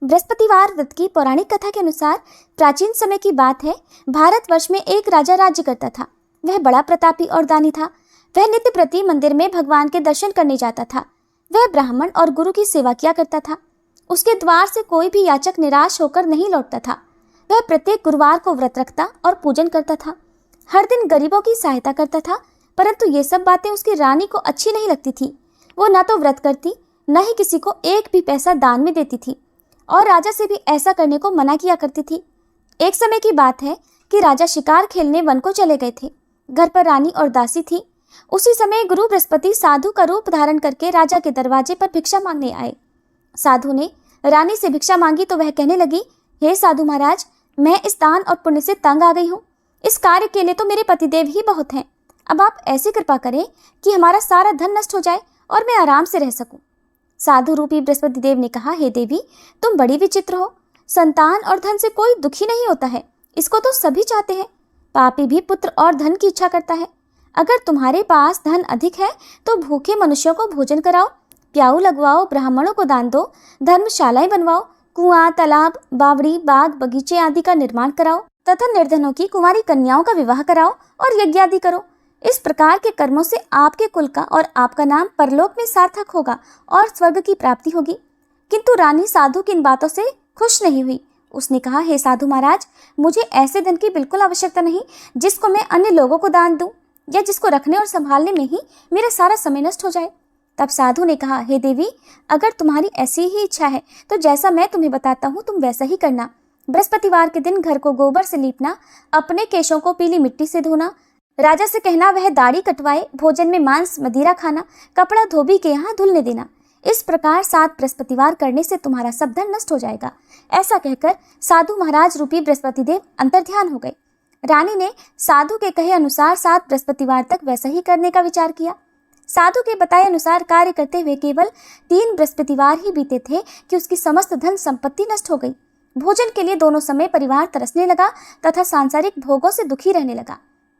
बृहस्पतिवार व्रत की पौराणिक कथा के अनुसार प्राचीन समय की बात है। भारतवर्ष में एक राजा राज्य करता था। वह बड़ा प्रतापी और दानी था। वह नित्य प्रति मंदिर में भगवान के दर्शन करने जाता था। वह ब्राह्मण और गुरु की सेवा किया करता था। उसके द्वार से कोई भी याचक निराश होकर नहीं लौटता था। वह प्रत्येक गुरुवार को व्रत रखता और पूजन करता था। हर दिन गरीबों की सहायता करता था, परंतु ये सब बातें उसकी रानी को अच्छी नहीं लगती थी। वो न तो व्रत करती, न ही किसी को एक भी पैसा दान में देती थी और राजा से भी ऐसा करने को मना किया करती थी। एक समय की बात है कि राजा शिकार खेलने वन को चले गए थे। घर पर रानी और दासी थी। उसी समय गुरु बृहस्पति साधु का रूप धारण करके राजा के दरवाजे पर भिक्षा मांगने आए। साधु ने रानी से भिक्षा मांगी तो वह कहने लगी, हे साधु महाराज, मैं इस दान और पुण्य से तंग आ गई हूँ। इस कार्य के लिए तो मेरे पतिदेव ही बहुत हैं। अब आप ऐसी कृपा करें कि हमारा सारा धन नष्ट हो जाए और मैं आराम से रह सकूं। साधु रूपी बृहस्पति देव ने कहा, हे देवी, तुम बड़ी विचित्र हो। संतान और धन से कोई दुखी नहीं होता है, इसको तो सभी चाहते हैं। पापी भी पुत्र और धन की इच्छा करता है। अगर तुम्हारे पास धन अधिक है तो भूखे मनुष्यों को भोजन कराओ, प्याऊ लगवाओ, ब्राह्मणों को दान दो, धर्मशालाएं बनवाओ, कुआं, तालाब, बावड़ी, बाग, बगीचे आदि का निर्माण कराओ तथा निर्धनों की कुंवारी कन्याओं का विवाह कराओ और यज्ञ आदि करो। इस प्रकार के कर्मों से आपके कुल का और आपका नाम परलोक में सार्थक होगा और स्वर्ग की प्राप्ति होगी। किंतु रानी साधु की इन बातों से खुश नहीं हुई। उसने कहा, हे साधु महाराज, मुझे ऐसे धन की बिल्कुल आवश्यकता नहीं जिसको मैं अन्य लोगों को दान दूं या जिसको रखने और संभालने में ही मेरा सारा समय नष्ट हो जाए। तब साधु ने कहा, हे देवी, अगर तुम्हारी ऐसी ही इच्छा है तो जैसा मैं तुम्हें बताता हूँ तुम वैसा ही करना। बृहस्पतिवार के दिन घर को गोबर से लीपना, अपने केशों को पीली मिट्टी से धोना, राजा से कहना वह दाढ़ी कटवाए, भोजन में मांस मदिरा खाना, कपड़ा धोबी के यहाँ धुलने देना। इस प्रकार 7 बृहस्पतिवार करने से तुम्हारा सब धन नष्ट हो जाएगा। ऐसा कहकर साधु महाराज रूपी बृहस्पति देव अंतर्ध्यान हो गए। रानी ने साधु के कहे अनुसार 7 बृहस्पतिवार तक वैसा ही करने का विचार किया। साधु के बताए अनुसार कार्य करते हुए केवल 3 बृहस्पतिवार ही बीते थे कि उसकी समस्त धन संपत्ति नष्ट हो गई। भोजन के लिए दोनों समय परिवार तरसने लगा तथा सांसारिक भोगों से दुखी रहने लगा।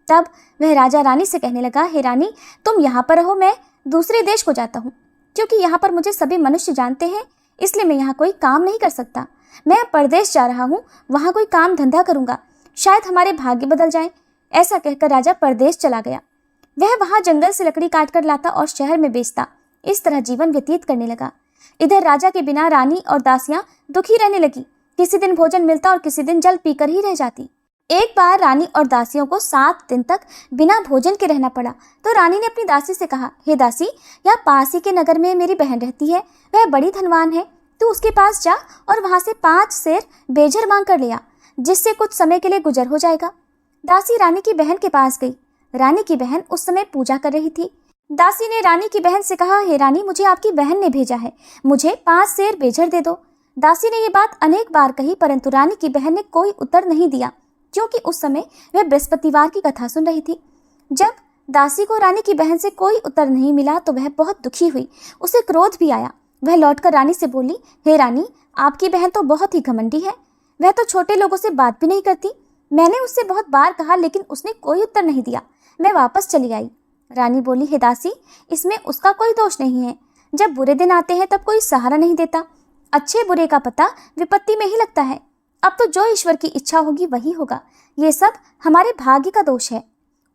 तब वह राजा रानी से कहने लगा, हे रानी, तुम यहाँ पर रहो, मैं दूसरे देश को जाता हूँ। क्योंकि यहाँ पर मुझे सभी मनुष्य जानते हैं, इसलिए मैं यहाँ कोई काम नहीं कर सकता। मैं परदेश जा रहा हूँ, वहाँ कोई काम धंधा करूँगा, शायद हमारे भाग्य बदल जाएं। ऐसा कहकर राजा परदेश चला गया। वह वहाँ जंगल से लकड़ी काट कर लाता और शहर में बेचता। इस तरह जीवन व्यतीत करने लगा। इधर राजा के बिना रानी और दासियां दुखी रहने लगी। किसी दिन भोजन मिलता और किसी दिन जल पीकर ही रह जाती। एक बार रानी और दासियों को 7 दिन तक बिना भोजन के रहना पड़ा तो रानी ने अपनी दासी से कहा, हे दासी, यहाँ पास ही के नगर में मेरी बहन रहती है, वह बड़ी धनवान है। तू उसके पास जा और वहां से 5 सेर बेझर मांग कर ले आ, जिससे कुछ समय के लिए गुजर हो जाएगा। दासी रानी की बहन के पास गई। रानी की बहन उस समय पूजा कर रही थी। दासी ने रानी की बहन से कहा, हे रानी, मुझे आपकी बहन ने भेजा है, मुझे 5 सेर बेझर दे दो। दासी ने ये बात अनेक बार कही, परंतु रानी की बहन ने कोई उत्तर नहीं दिया, क्योंकि उस समय वह बृहस्पतिवार की कथा सुन रही थी। जब दासी को रानी की बहन से कोई उत्तर नहीं मिला तो वह बहुत दुखी हुई। उसे क्रोध भी आया। वह लौटकर रानी से बोली, हे रानी, आपकी बहन तो बहुत ही घमंडी है। वह तो छोटे लोगों से बात भी नहीं करती। मैंने उससे बहुत बार कहा, लेकिन उसने कोई उत्तर नहीं दिया। मैं वापस चली आई। रानी बोली, हे दासी, इसमें उसका कोई दोष नहीं है। जब बुरे दिन आते हैं तब कोई सहारा नहीं देता। अच्छे बुरे का पता विपत्ति में ही लगता है। अब तो जो ईश्वर की इच्छा होगी वही होगा। ये सब हमारे भाग्य का दोष है।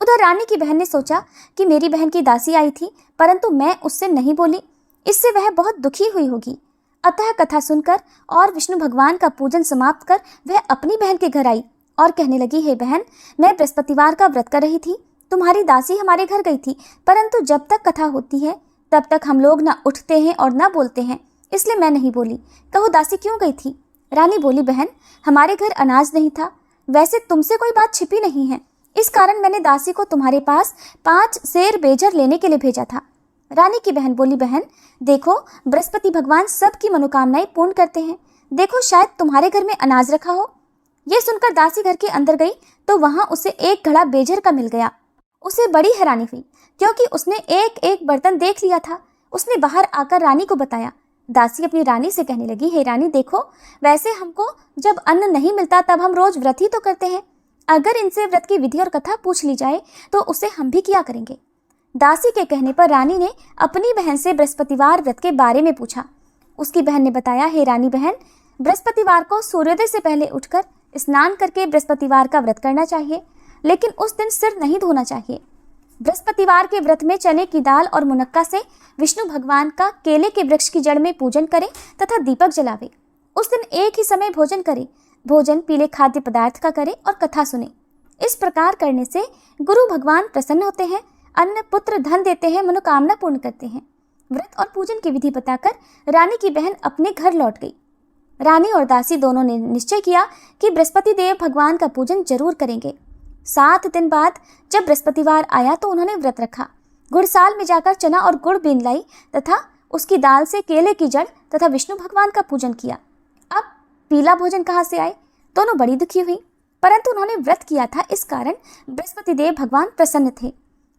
उधर रानी की बहन ने सोचा कि मेरी बहन की दासी आई थी, परंतु मैं उससे नहीं बोली, इससे वह बहुत दुखी हुई होगी। अतः कथा सुनकर और विष्णु भगवान का पूजन समाप्त कर वह अपनी बहन के घर आई और कहने लगी, हे बहन, मैं बृहस्पतिवार का व्रत कर रही थी। तुम्हारी दासी हमारे घर गई थी, परंतु जब तक कथा होती है तब तक हम लोग ना उठते हैं और ना बोलते हैं, इसलिए मैं नहीं बोली। कहो दासी क्यों गई थी? रानी बोली, बहन, हमारे घर अनाज नहीं था। वैसे तुमसे कोई बात छिपी नहीं है, इस कारण मैंने दासी को तुम्हारे पास 5 सेर बेझर लेने के लिए भेजा था। रानी की बहन बोली, बहन देखो, बृहस्पति भगवान सबकी मनोकामनाएं पूर्ण करते हैं। देखो, शायद तुम्हारे घर में अनाज रखा हो। ये सुनकर दासी घर के अंदर गई तो वहां उसे एक घड़ा बेझर का मिल गया। उसे बड़ी हैरानी हुई, क्योंकि उसने एक एक बर्तन देख लिया था। उसने बाहर आकर रानी को बताया। दासी अपनी रानी से कहने लगी, हे रानी, देखो, वैसे हमको जब अन्न नहीं मिलता तब हम रोज व्रत ही तो करते हैं। अगर इनसे व्रत की विधि और कथा पूछ ली जाए तो उसे हम भी किया करेंगे। दासी के कहने पर रानी ने अपनी बहन से बृहस्पतिवार व्रत के बारे में पूछा। उसकी बहन ने बताया, हे रानी बहन, बृहस्पतिवार को सूर्योदय से पहले उठकर स्नान करके बृहस्पतिवार का व्रत करना चाहिए, लेकिन उस दिन सिर नहीं धोना चाहिए। बृहस्पतिवार के व्रत में चने की दाल और मुनक्का से विष्णु भगवान का केले के वृक्ष की जड़ में पूजन करें तथा दीपक जलावे। उस दिन एक ही समय भोजन करें। भोजन पीले खाद्य पदार्थ का करें और कथा सुने। इस प्रकार करने से गुरु भगवान प्रसन्न होते हैं, अन्न पुत्र धन देते हैं, मनोकामना पूर्ण करते हैं। व्रत और पूजन की विधि बताकर रानी की बहन अपने घर लौट गई। रानी और दासी दोनों ने निश्चय किया कि बृहस्पति देव भगवान का पूजन जरूर करेंगे। 7 दिन बाद जब बृहस्पतिवार आया तो उन्होंने व्रत रखा। गुड़साल में जाकर चना और गुड़ बीन लाई तथा उसकी दाल से केले की जड़ तथा विष्णु भगवान का पूजन किया। अब पीला भोजन कहाँ से आए? दोनों बड़ी दुखी हुई, परंतु उन्होंने व्रत किया था, इस कारण बृहस्पति देव भगवान प्रसन्न थे।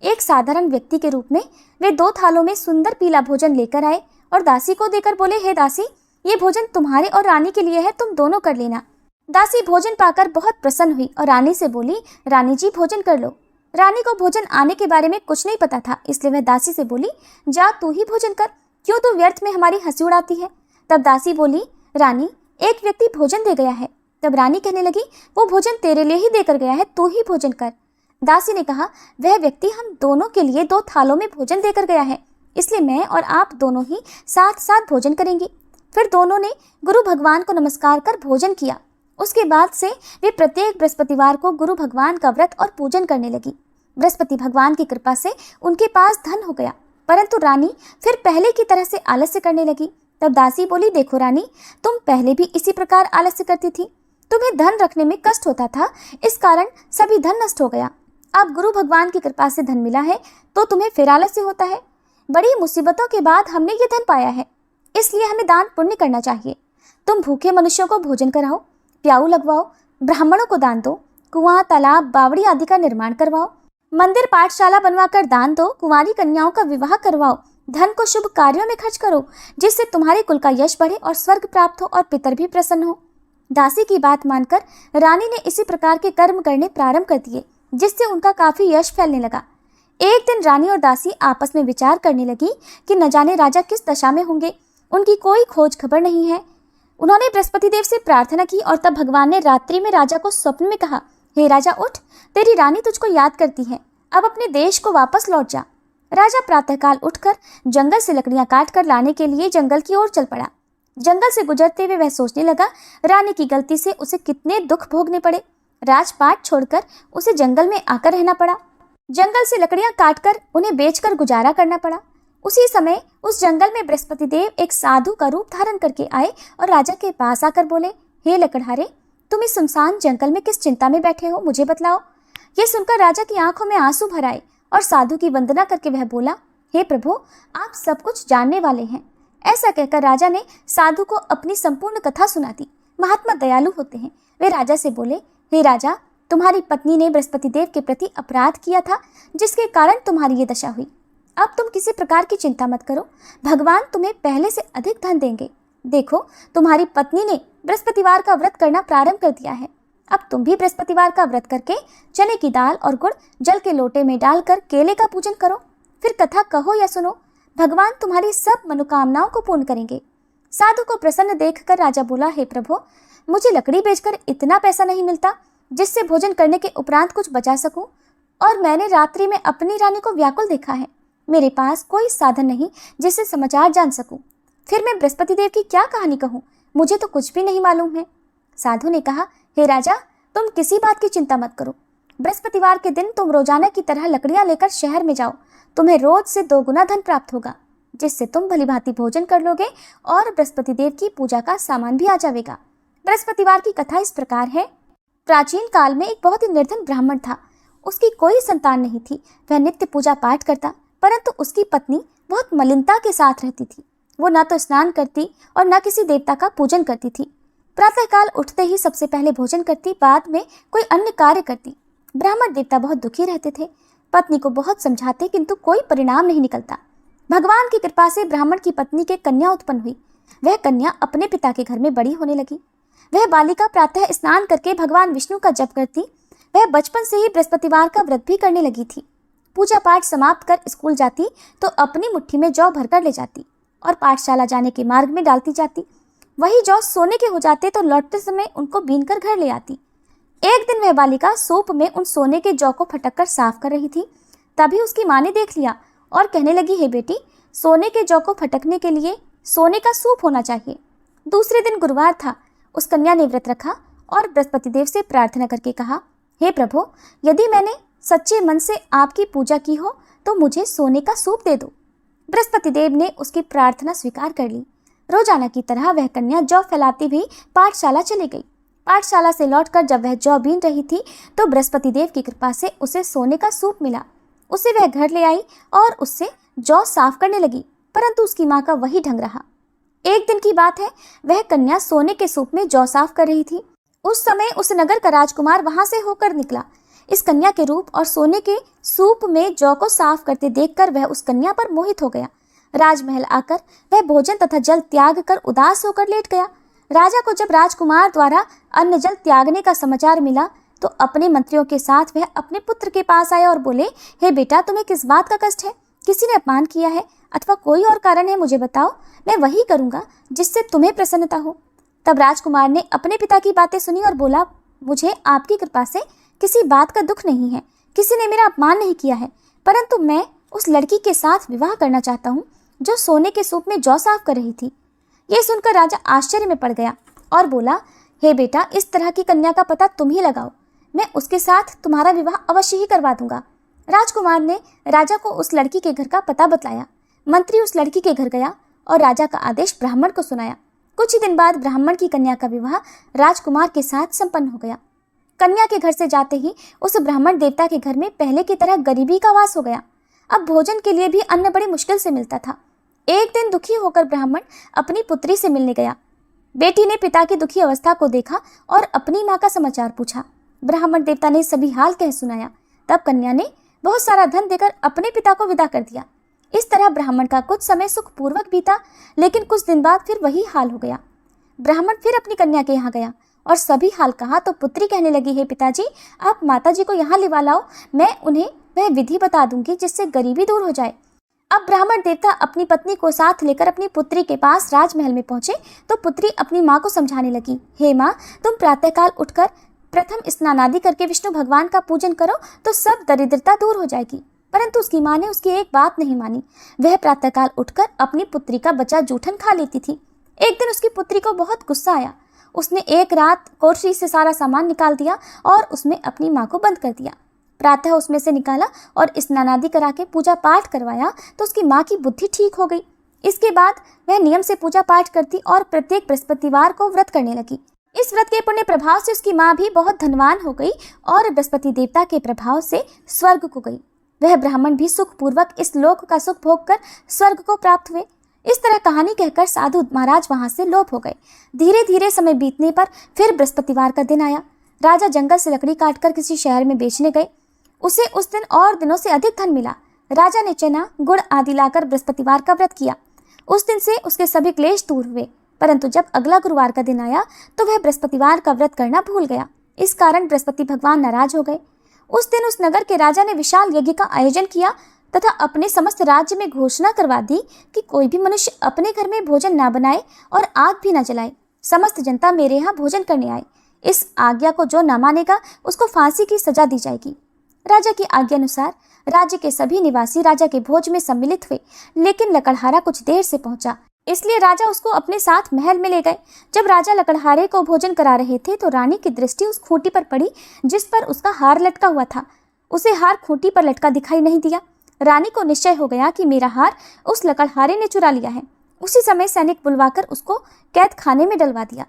एक साधारण व्यक्ति के रूप में वे 2 थालों में सुंदर पीला भोजन लेकर आए और दासी को देकर बोले, हे दासी, ये भोजन तुम्हारे और रानी के लिए है, तुम दोनों कर लेना। दासी भोजन पाकर बहुत प्रसन्न हुई और रानी से बोली, रानी जी भोजन कर लो। रानी को भोजन आने के बारे में कुछ नहीं पता था, इसलिए वह दासी से बोली, जा तू ही भोजन कर, क्यों तू व्यर्थ में हमारी हंसी उड़ाती है। तब दासी बोली, रानी, एक व्यक्ति भोजन दे गया है। तब रानी कहने लगी, वो भोजन तेरे लिए ही देकर गया है, तू ही भोजन कर। दासी ने कहा, वह व्यक्ति हम दोनों के लिए 2 थालों में भोजन देकर गया है, इसलिए मैं और आप दोनों ही साथ साथ भोजन करेंगे। फिर दोनों ने गुरु भगवान को नमस्कार कर भोजन किया। उसके बाद से वे प्रत्येक बृहस्पतिवार को गुरु भगवान का व्रत और पूजन करने लगी। बृहस्पति भगवान की कृपा से उनके पास धन हो गया, परंतु रानी फिर पहले की तरह से आलस्य करने लगी। तब दासी बोली, देखो रानी, तुम पहले भी इसी प्रकार आलस्य करती थी, तुम्हें धन रखने में कष्ट होता था, इस कारण सभी धन नष्ट हो गया। अब गुरु भगवान की कृपा से धन मिला है तो तुम्हें फिर आलस्य होता है। बड़ी मुसीबतों के बाद हमने ये धन पाया है, इसलिए हमें दान पुण्य करना चाहिए। तुम भूखे मनुष्यों को भोजन कराओ, प्याऊ लगवाओ, ब्राह्मणों को दान दो, कुआं, तालाब, बावड़ी आदि का निर्माण करवाओ, मंदिर पाठशाला बनवाकर दान दो, कुंवारी कन्याओं का विवाह करवाओ, धन को शुभ कार्यों में खर्च करो, जिससे तुम्हारे कुल का यश बढ़े और स्वर्ग प्राप्त हो और पितर भी प्रसन्न हो। दासी की बात मानकर रानी ने इसी प्रकार के कर्म करने प्रारंभ कर दिए, जिससे उनका काफी यश फैलने लगा। एक दिन रानी और दासी आपस में विचार करने लगी कि न जाने राजा किस दशा में होंगे, उनकी कोई खोज खबर नहीं है। उन्होंने बृहस्पति देव से प्रार्थना की और तब भगवान ने रात्रि में राजा को स्वप्न में कहा, हे राजा उठ, तेरी रानी तुझको याद करती है, अब अपने देश को वापस लौट जा। राजा प्रातःकाल उठकर जंगल से लकड़ियां काट कर लाने के लिए जंगल की ओर चल पड़ा। जंगल से गुजरते हुए वह सोचने लगा, रानी की गलती से उसे कितने दुख भोगने पड़े। राजपाट छोड़कर उसे जंगल में आकर रहना पड़ा। जंगल से लकड़ियां काटकर उन्हें बेचकर गुजारा करना पड़ा। उसी समय उस जंगल में बृहस्पति देव एक साधु का रूप धारण करके आए और राजा के पास आकर बोले, हे लकड़हारे, तुम इस सुनसान जंगल में किस चिंता में बैठे हो, मुझे बतलाओ। यह सुनकर राजा की आंखों में आंसू भर आए और साधु की वंदना करके वह बोला, हे प्रभु, आप सब कुछ जानने वाले हैं। ऐसा कहकर राजा ने साधु को अपनी संपूर्ण कथा सुना दी। महात्मा दयालु होते हैं। वे राजा से बोले, हे राजा, तुम्हारी पत्नी ने बृहस्पति देव के प्रति अपराध किया था, जिसके कारण तुम्हारी ये दशा हुई। अब तुम किसी प्रकार की चिंता मत करो, भगवान तुम्हें पहले से अधिक धन देंगे। देखो, तुम्हारी पत्नी ने बृहस्पतिवार का व्रत करना प्रारंभ कर दिया है। अब तुम भी बृहस्पतिवार का व्रत करके चने की दाल और गुड़ जल के लोटे में डालकर केले का पूजन करो। फिर कथा कहो या सुनो, भगवान तुम्हारी सब मनोकामनाओं को पूर्ण करेंगे। साधु को प्रसन्न देखकर राजा बोला, हे प्रभु, मुझे लकड़ी बेचकर इतना पैसा नहीं मिलता जिससे भोजन करने के उपरांत कुछ बचा सकूं, और मैंने रात्रि में अपनी रानी को व्याकुल देखा है। मेरे पास कोई साधन नहीं जिससे समाचार जान सकूं। फिर मैं बृहस्पति देव की क्या कहानी कहूँ, मुझे तो कुछ भी नहीं मालूम है। साधु ने कहा, हे राजा, तुम किसी बात की चिंता मत करो। बृहस्पतिवार के दिन तुम रोजाना की तरह लकड़ियां लेकर शहर में जाओ। तुम्हें रोज से 2 गुना धन प्राप्त होगा, जिससे तुम भलीभांति भोजन कर लोगे और बृहस्पति देव की पूजा का सामान भी आ जाएगा। बृहस्पतिवार की कथा इस प्रकार है। प्राचीन काल में एक बहुत ही निर्धन ब्राह्मण था। उसकी कोई संतान नहीं थी। वह नित्य पूजा पाठ करता, परंतु उसकी पत्नी बहुत मलिनता के साथ रहती थी। वो न तो स्नान करती और न किसी देवता का पूजन करती थी। प्रातःकाल उठते ही सबसे पहले भोजन करती, बाद में कोई अन्य कार्य करती। ब्राह्मण देवता बहुत दुखी रहते थे। पत्नी को बहुत समझाते, किंतु कोई परिणाम नहीं निकलता। भगवान की कृपा से ब्राह्मण की पत्नी के कन्या उत्पन्न हुई। वह कन्या अपने पिता के घर में बड़ी होने लगी। वह बालिका प्रातः स्नान करके भगवान विष्णु का जप करती। वह बचपन से ही बृहस्पतिवार का व्रत भी करने लगी थी। पूजा पाठ समाप्त कर स्कूल जाती तो अपनी मुट्ठी में जौ भरकर ले जाती और पाठशाला जाने के मार्ग में डालती जाती। वही जौ सोने के हो जाते तो लौटते समय उनको बीन कर घर ले आती। एक दिन वह बालिका सूप में उन सोने के जौ को फटक कर साफ कर रही थी। तभी उसकी माँ ने देख लिया और कहने लगी, हे बेटी, सोने के जौ को फटकने के लिए सोने का सूप होना चाहिए। दूसरे दिन गुरुवार था। उस कन्या ने व्रत रखा और बृहस्पति देव से प्रार्थना करके कहा, हे प्रभु, यदि मैंने सच्चे मन से आपकी पूजा की हो तो मुझे सोने का सूप दे दो। बृहस्पति देव ने उसकी प्रार्थना स्वीकार कर ली। रोजाना की तरह वह कन्या जौ फैलाती हुई पाठशाला चली गई। पाठशाला से लौटकर जब वह जौ बीन रही थी तो बृहस्पति देव की कृपा से उसे सोने का सूप मिला। उसे वह घर ले आई और उससे जौ साफ करने लगी, परंतु उसकी माँ का वही ढंग रहा। एक दिन की बात है, वह कन्या सोने के सूप में जौ साफ कर रही थी। उस समय उस नगर का राजकुमार वहां से होकर निकला। इस कन्या के रूप और सोने के सूप में जौ को साफ करते देखकर वह उस कन्या पर मोहित हो गया। राजमहल आकर वह भोजन तथा जल त्याग कर उदास होकर लेट गया। राजा को जब राजकुमार द्वारा अन्न जल त्यागने का समाचार मिला तो अपने मंत्रियों के साथ वह अपने पुत्र के पास आया और बोले, हे बेटा, तुम्हें किस बात का कष्ट है? किसी ने अपमान किया है अथवा कोई और कारण है? मुझे बताओ, मैं वही करूंगा जिससे तुम्हें प्रसन्नता हो। तब राजकुमार ने अपने पिता की बातें सुनी और बोला, मुझे आपकी कृपा से किसी बात का दुख नहीं है, किसी ने मेरा अपमान नहीं किया है, परंतु मैं उस लड़की के साथ विवाह करना चाहता हूँ जो सोने के सूप में जौ साफ कर रही थी। ये सुनकर राजा आश्चर्य में पड़ गया और बोला, हे बेटा, इस तरह की कन्या का पता तुम ही लगाओ, मैं उसके साथ तुम्हारा विवाह अवश्य ही करवा दूंगा। राजकुमार ने राजा को उस लड़की के घर का पता बतलाया। मंत्री उस लड़की के घर गया और राजा का आदेश ब्राह्मण को सुनाया। कुछ ही दिन बाद ब्राह्मण की कन्या का विवाह राजकुमार के साथ संपन्न हो गया। कन्या के घर से जाते ही उस ब्राह्मण देवता के घर में पहले की तरह गरीबी का वास हो गया। अब भोजन के लिए भी अन्न बड़ी मुश्किल से मिलता था। एक दिन दुखी होकर ब्राह्मण अपनी पुत्री से मिलने गया। बेटी ने पिता की दुखी अवस्था को देखा और अपनी माँ का समाचार पूछा। ब्राह्मण देवता ने सभी हाल कह सुनाया। तब कन्या ने बहुत सारा धन देकर अपने पिता को विदा कर दिया। इस तरह ब्राह्मण का कुछ समय सुखपूर्वक बीता, लेकिन कुछ दिन बाद फिर वही हाल हो गया। ब्राह्मण फिर अपनी कन्या के यहाँ गया और सभी हाल कहा तो पुत्री कहने लगी, हे पिताजी, आप माताजी को यहाँ लिवा लाओ, मैं उन्हें वह विधि बता दूंगी जिससे गरीबी दूर हो जाए। अब ब्राह्मण देवता अपनी पत्नी को साथ लेकर अपनी पुत्री के पास राजमहल में पहुंचे तो पुत्री अपनी माँ को समझाने लगी, हे माँ, तुम प्रातःकाल उठकर प्रथम स्नान आदि करके विष्णु भगवान का पूजन करो तो सब दरिद्रता दूर हो जाएगी। परंतु उसकी माँ ने उसकी एक बात नहीं मानी। वह प्रातःकाल उठकर अपनी पुत्री का बचा जूठन खा लेती थी। एक दिन उसकी पुत्री को बहुत गुस्सा आया। उसने एक रात कोठरी से सारा सामान निकाल दिया और उसमें अपनी माँ को बंद कर दिया। प्रातः उसमें से निकाला और स्नान आदि करा के पूजा पाठ करवाया तो उसकी माँ की बुद्धि ठीक हो गई। इसके बाद वह नियम से पूजा पाठ करती और प्रत्येक बृहस्पतिवार को व्रत करने लगी। इस व्रत के पुण्य प्रभाव से उसकी माँ भी बहुत धनवान हो गई और बृहस्पति देवता के प्रभाव से स्वर्ग को गई। वह ब्राह्मण भी सुखपूर्वक इस लोक का सुख भोग कर स्वर्ग को प्राप्त हुए। इस तरह कहानी कहकर साधु महाराज वहां से लोप हो गए। धीरे धीरे समय बीतने पर फिर बृहस्पतिवार का दिन आया। राजा जंगल से लकड़ी काटकर किसी शहर में बेचने गए। उसे उस दिन और दिनों से अधिक धन मिला। राजा ने चना, गुड़ आदि लाकर बृहस्पतिवार का व्रत किया। उस दिन से उसके सभी क्लेश दूर हुए। परंतु जब अगला गुरुवार का दिन आया तो वह बृहस्पतिवार का व्रत करना भूल गया। इस कारण बृहस्पति भगवान नाराज हो गए। उस दिन उस नगर के राजा ने विशाल यज्ञ का आयोजन किया तथा अपने समस्त राज्य में घोषणा करवा दी कि कोई भी मनुष्य अपने घर में भोजन ना बनाए और आग भी ना जलाए। समस्त जनता मेरे यहाँ भोजन करने आए। इस आज्ञा को जो न मानेगा उसको फांसी की सजा दी जाएगी। राजा की आज्ञा अनुसार राज्य के सभी निवासी राजा के भोज में सम्मिलित हुए, लेकिन लकड़हारा कुछ देर से पहुंचा, इसलिए राजा उसको अपने साथ महल में ले गए। जब राजा लकड़हारे को भोजन करा रहे थे तो रानी की दृष्टि उस खूंटी पर पड़ी जिस पर उसका हार लटका हुआ था। उसे हार खूंटी पर लटका दिखाई नहीं दिया। रानी को निश्चय हो गया कि मेरा हार उस लकड़हारे ने चुरा लिया है। उसी समय सैनिक बुलवाकर उसको कैद खाने में डलवा दिया।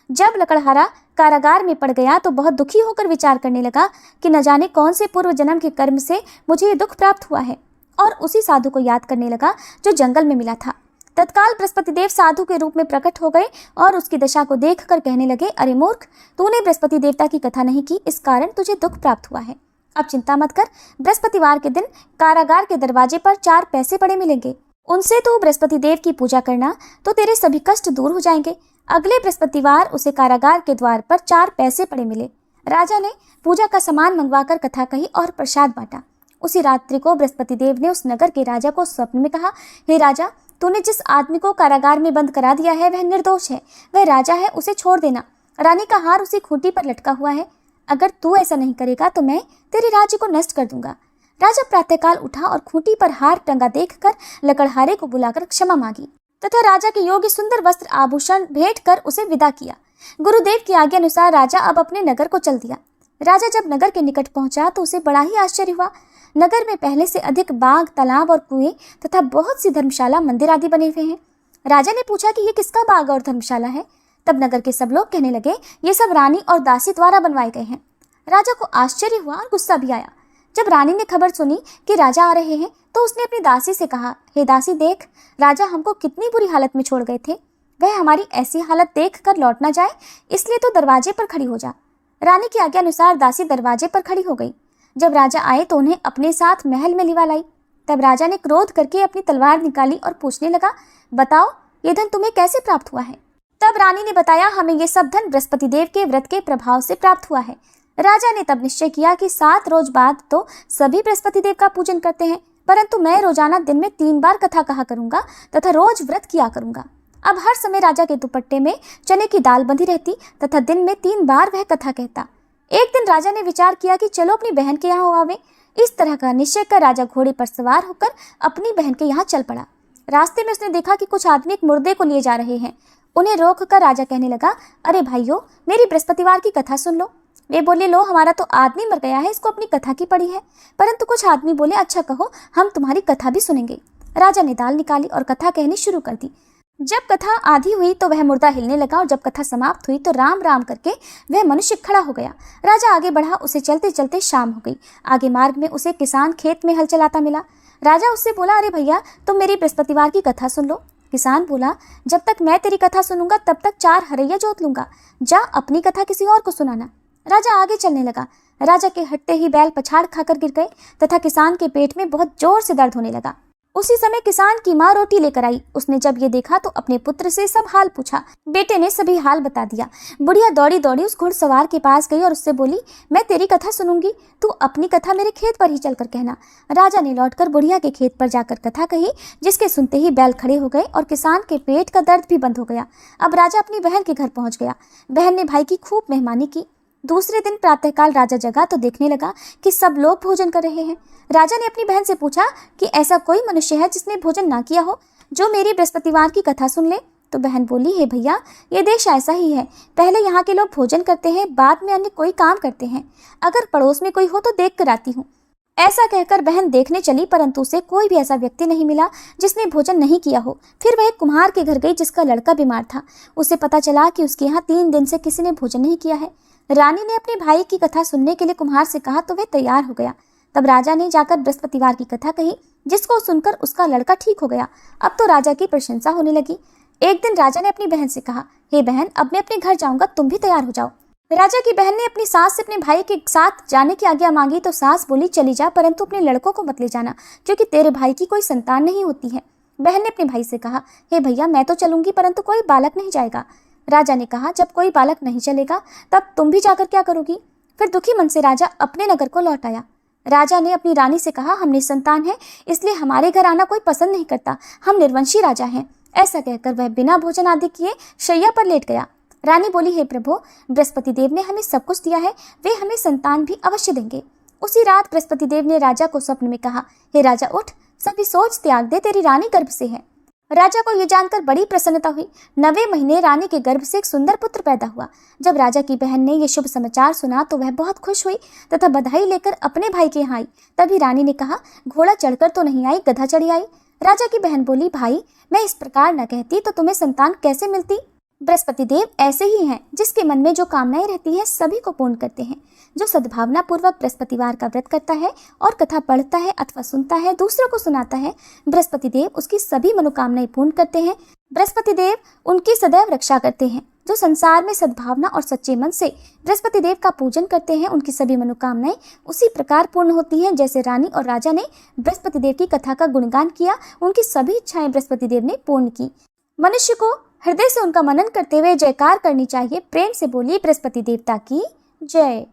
जब लकड़हारा कारागार में पड़ गया तो बहुत दुखी होकर विचार करने लगा कि न जाने कौन से पूर्व जन्म के कर्म से मुझे ये दुख प्राप्त हुआ है, और उसी साधु को याद करने लगा जो जंगल में मिला था। तत्काल बृहस्पति देव साधु के रूप में प्रकट हो गए और उसकी दशा को देखकर कहने लगे, अरे मूर्ख, तूने बृहस्पति देवता की कथा नहीं की, इस कारण तुझे दुख प्राप्त हुआ है। अब चिंता मत कर, बृहस्पतिवार के दिन कारागार के दरवाजे पर 4 पैसे पड़े मिलेंगे, उनसे तू बृहस्पति देव की पूजा करना तो तेरे सभी कष्ट दूर हो जाएंगे। अगले बृहस्पतिवार उसे कारागार के द्वार पर 4 पैसे पड़े मिले। राजा ने पूजा का सामान मंगवाकर कथा कही और प्रसाद बांटा। उसी रात्रि को बृहस्पति देव ने उस नगर के राजा को स्वप्न में कहा, हे राजा, तूने जिस आदमी को कारागार में बंद करा दिया है वह निर्दोष है, वह राजा है, उसे छोड़ देना। रानी का हार उसी खूंटी पर लटका हुआ है। अगर तू ऐसा नहीं करेगा तो मैं तेरे राज्य को नष्ट कर दूंगा। राजा प्रातःकाल उठा और खूंटी पर हार टंगा देखकर लकड़हारे को बुलाकर क्षमा मांगी तथा राजा के योग्य सुंदर वस्त्र आभूषण भेंट कर उसे विदा किया। गुरुदेव की आज्ञा अनुसार राजा अब अपने नगर को चल दिया। राजा जब नगर के निकट पहुंचा तो उसे बड़ा ही आश्चर्य हुआ। नगर में पहले से अधिक बाग, तालाब और कुएं तथा बहुत सी धर्मशाला, मंदिर आदि बने हुए हैं। राजा ने पूछा कि ये किसका बाग और धर्मशाला है। तब नगर के सब लोग कहने लगे, ये सब रानी और दासी द्वारा बनवाए गए हैं। राजा को आश्चर्य हुआ और गुस्सा भी आया। जब रानी ने खबर सुनी कि राजा आ रहे हैं तो उसने अपनी दासी से कहा, हे दासी, देख, राजा हमको कितनी बुरी हालत में छोड़ गए थे। वह हमारी ऐसी हालत देख कर लौट न जाए, इसलिए तो दरवाजे पर खड़ी हो जा। रानी की आज्ञा अनुसार दासी दरवाजे पर खड़ी हो गई। जब राजा आए तो उन्हें अपने साथ महल में लिवा लाई। तब राजा ने क्रोध करके अपनी तलवार निकाली और पूछने लगा, बताओ, ये धन तुम्हें कैसे प्राप्त हुआ है। तब रानी ने बताया, हमें ये सब धन बृहस्पति देव के व्रत के प्रभाव से प्राप्त हुआ है। राजा ने तब निश्चय किया कि 7 रोज बाद तो सभी बृहस्पति देव का पूजन करते हैं, परंतु मैं रोजाना दिन में 3 बार कथा कहा करूंगा तथा रोज व्रत किया करूंगा। अब हर समय राजा के दुपट्टे में चने की दाल बंधी रहती तथा दिन में 3 बार वह कथा कहता। एक दिन राजा ने विचार किया कि चलो अपनी बहन के यहाँ आवे। इस तरह का निश्चय कर राजा घोड़े पर सवार होकर अपनी बहन के यहाँ चल पड़ा। रास्ते में उसने देखा कि कुछ आदमी एक मुर्दे को लिए जा रहे हैं। उन्हें रोक कर राजा कहने लगा, अरे भाइयों, मेरी बृहस्पतिवार की कथा सुन लो। वे बोले, लो, हमारा तो आदमी मर गया है, इसको अपनी कथा की पड़ी है। परंतु कुछ आदमी बोले, अच्छा कहो, हम तुम्हारी कथा भी सुनेंगे। राजा ने दाल निकाली और कथा कहनी शुरू कर दी। जब कथा आधी हुई तो वह मुर्दा हिलने लगा और जब कथा समाप्त हुई तो राम राम करके वह मनुष्य खड़ा हो गया। राजा आगे बढ़ा, उसे चलते चलते शाम हो गई। आगे मार्ग में उसे किसान खेत में हल चलाता मिला। राजा उससे बोला, अरे भैया, तुम मेरी बृहस्पतिवार की कथा सुन लो। किसान बोला, जब तक मैं तेरी कथा सुनूंगा तब तक 4 हरैया जोत लूंगा। जा, अपनी कथा किसी और को सुनाना। राजा आगे चलने लगा। राजा के हटते ही बैल पछाड़ खाकर गिर गए तथा किसान के पेट में बहुत जोर से दर्द होने लगा। उसी समय किसान की माँ रोटी लेकर आई। उसने जब ये देखा तो अपने पुत्र से सब हाल पूछा। बेटे ने सभी हाल बता दिया। बुढ़िया दौड़ी दौड़ी उस घुड़सवार के पास गई और उससे बोली, मैं तेरी कथा सुनूंगी, तू अपनी कथा मेरे खेत पर ही चलकर कहना। राजा ने लौटकर बुढ़िया के खेत पर जाकर कथा कही, जिसके सुनते ही बैल खड़े हो गए और किसान के पेट का दर्द भी बंद हो गया। अब राजा अपनी बहन के घर पहुंच गया। बहन ने भाई की खूब मेहमानी की। दूसरे दिन प्रातःकाल राजा जगा तो देखने लगा कि सब लोग भोजन कर रहे हैं। राजा ने अपनी बहन से पूछा कि ऐसा कोई मनुष्य है जिसने भोजन ना किया हो, जो मेरी बृहस्पतिवार की कथा सुन ले। तो बहन बोली, हे भैया, ये देश ऐसा ही है। पहले यहाँ के लोग भोजन करते हैं, बाद में अन्य कोई काम करते हैं। अगर पड़ोस में कोई हो तो देख कर आती हूँ। ऐसा कहकर बहन देखने चली, परंतु उसे कोई भी ऐसा व्यक्ति नहीं मिला जिसने भोजन नहीं किया हो। फिर वह एक कुम्हार के घर गई जिसका लड़का बीमार था। उसे पता चला कि उसके यहाँ 3 दिन से किसी ने भोजन नहीं किया है। रानी ने अपने भाई की कथा सुनने के लिए कुम्हार से कहा तो वह तैयार हो गया। तब राजा ने जाकर बृहस्पतिवार की कथा कही, जिसको सुनकर उसका लड़का ठीक हो गया। अब तो राजा की प्रशंसा होने लगी। एक दिन राजा ने अपनी बहन से कहा, हे बहन, अब मैं अपने घर जाऊंगा, तुम भी तैयार हो जाओ। राजा की बहन ने अपनी सास से अपने भाई के साथ जाने की आज्ञा मांगी तो सास बोली, चली जा, परंतु अपने लड़कों को मत ले जाना, क्योंकि तेरे भाई की कोई संतान नहीं होती है। बहन ने अपने भाई से कहा, हे भैया, मैं तो चलूंगी, परंतु कोई बालक नहीं जाएगा। राजा ने कहा, जब कोई बालक नहीं चलेगा तब तुम भी जाकर क्या करोगी। फिर दुखी मन से राजा अपने नगर को लौट आया। राजा ने अपनी रानी से कहा, हम निसंतान हैं, इसलिए हमारे घर आना कोई पसंद नहीं करता, हम निर्वंशी राजा हैं। ऐसा कहकर वह बिना भोजन आदि किए शैया पर लेट गया। रानी बोली, हे प्रभु, बृहस्पति देव ने हमें सब कुछ दिया है, वे हमें संतान भी अवश्य देंगे। उसी रात बृहस्पति देव ने राजा को स्वप्न में कहा, हे राजा, उठ, सभी सोच त्याग दे, तेरी रानी गर्भ से है। राजा को यह जानकर बड़ी प्रसन्नता हुई। 9वें महीने रानी के गर्भ से एक सुंदर पुत्र पैदा हुआ। जब राजा की बहन ने यह शुभ समाचार सुना तो वह बहुत खुश हुई तथा बधाई लेकर अपने भाई के यहाँ आई। तभी रानी ने कहा, घोड़ा चढ़कर तो नहीं आई, गधा चढ़ी आई। राजा की बहन बोली, भाई, मैं इस प्रकार न कहती तो तुम्हें संतान कैसे मिलती। बृहस्पति देव ऐसे ही हैं, जिसके मन में जो कामनाएं रहती है सभी को पूर्ण करते हैं। जो सद्भावना पूर्वक बृहस्पतिवार का व्रत करता है और कथा पढ़ता है अथवा सुनता है, दूसरों को सुनाता है, बृहस्पति देव उसकी सभी मनोकामनाएं पूर्ण करते हैं। बृहस्पति देव उनकी सदैव रक्षा करते हैं। जो संसार में सद्भावना और सच्चे मन से बृहस्पति देव का पूजन करते हैं, उनकी सभी मनोकामनाएं उसी प्रकार पूर्ण होती हैं जैसे रानी और राजा ने बृहस्पति देव की कथा का गुणगान किया, उनकी सभी इच्छाएं बृहस्पति देव ने पूर्ण की। मनुष्य को हृदय से उनका मनन करते हुए जयकार करनी चाहिए। प्रेम से बोलिए, बृहस्पति देवता की जय।